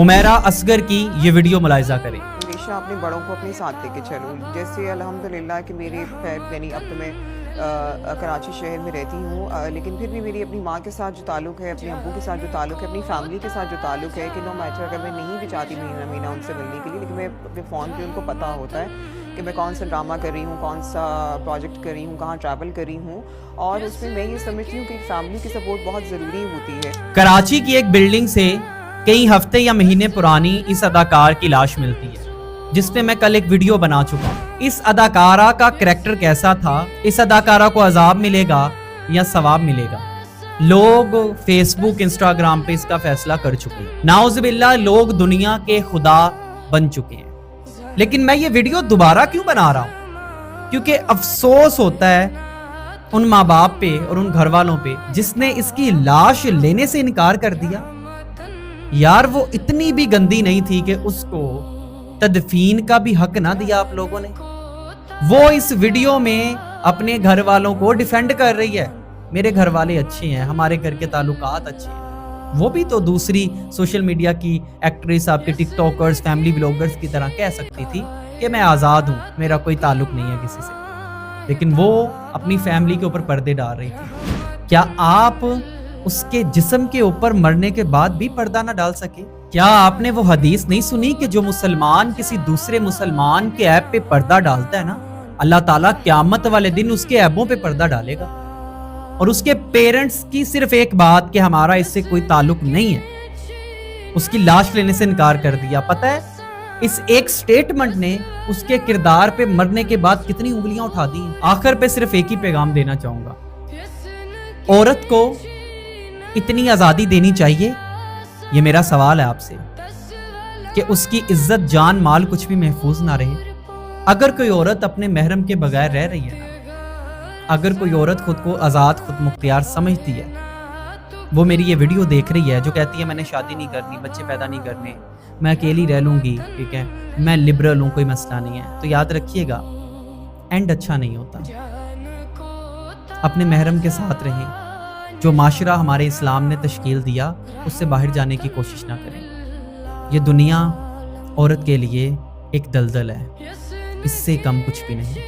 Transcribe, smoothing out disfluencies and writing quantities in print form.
हुमैरा असगर की ये वीडियो मुलाहिजा करें। हमेशा अपने बड़ों को अपने साथ लेके चलूँ। जैसे अल्हम्दुलिल्लाह कि मेरे यानी अब तो मैं कराची शहर में रहती हूँ, लेकिन फिर भी मेरी अपनी माँ के साथ जो ताल्लुक़ है, अपने अब्बू के साथ जो ताल्लुक़ है, अपनी फैमिली के साथ जो ताल्लुक़ है कि नो मैटर अगर मैं नहीं भी चाहती महीना उनसे मिलने के लिए, लेकिन मैं अपने फ़ोन पे उनको पता होता है कि मैं कौन सा ड्रामा कर रही हूँ, कौन सा प्रोजेक्ट कर रही हूँ, कहाँ ट्रैवल कर रही हूँ, और उसमें मैं ये समझती हूँ कि फैमिली की सपोर्ट बहुत ज़रूरी होती है। कराची की एक बिल्डिंग से कई हफ्ते या महीने पुरानी इस अदाकार की लाश मिलती है, जिसपे मैं कल एक वीडियो बना चुका हूँ। इस अदाकारा का करैक्टर कैसा था, इस अदाकारा को अजाब मिलेगा या सवाब मिलेगा, लोग फेसबुक इंस्टाग्राम पे इसका फैसला कर चुके हैं। नाउज़ुबिल्लाह, लोग दुनिया के खुदा बन चुके हैं। लेकिन मैं ये वीडियो दोबारा क्यों बना रहा हूँ? क्योंकि अफसोस होता है उन माँ बाप पे और उन घर वालों पे जिसने इसकी लाश लेने से इनकार कर दिया। यार वो इतनी भी गंदी नहीं थी कि उसको तदफीन का भी हक ना दिया आप लोगों ने। वो इस वीडियो में अपने घर वालों को डिफेंड कर रही है, मेरे घर वाले अच्छे हैं, हमारे घर के ताल्लुकात अच्छे हैं। वो भी तो दूसरी सोशल मीडिया की एक्ट्रेस, आपके टिकटॉकर्स, फैमिली व्लॉगर्स की तरह कह सकती थी कि मैं आज़ाद हूँ, मेरा कोई ताल्लुक नहीं है किसी से, लेकिन वो अपनी फैमिली के ऊपर पर्दे डाल रही थी। क्या आप उसके जिस्म के ऊपर मरने के बाद भी पर्दा ना डाल सके? क्या आपने वो हदीस नहीं सुनी कि जो मुसलमान किसी दूसरे मुसलमान के ऐब पे पर्दा डालता है ना, अल्लाह ताला क़यामत वाले दिन उसके ऐबों पे पर्दा डालेगा। और उसके पेरेंट्स की सिर्फ एक बात कि हमारा इससे कोई ताल्लुक नहीं है, उसकी लाश लेने से इनकार कर दिया। पता है इस एक स्टेटमेंट ने उसके किरदार पे मरने के बाद कितनी उंगलियां उठा दी। आखिर पे सिर्फ एक ही पैगाम देना चाहूंगा, औरत को इतनी आज़ादी देनी चाहिए, ये मेरा सवाल है आपसे, कि उसकी इज्जत, जान, माल कुछ भी महफूज ना रहे। अगर कोई औरत अपने महरम के बगैर रह रही है ना, अगर कोई औरत खुद को आज़ाद, खुद मुख्तियार समझती है, वो मेरी ये वीडियो देख रही है जो कहती है मैंने शादी नहीं करनी, बच्चे पैदा नहीं करने, मैं अकेली रह लूँगी, ठीक है, मैं लिबरल हूँ, कोई मसला नहीं है, तो याद रखिएगा एंड अच्छा नहीं होता। अपने महरम के साथ रहें। जो माशरा हमारे इस्लाम ने तश्कील दिया उससे बाहर जाने की कोशिश ना करें। ये दुनिया औरत के लिए एक दलदल है, इससे कम कुछ भी नहीं।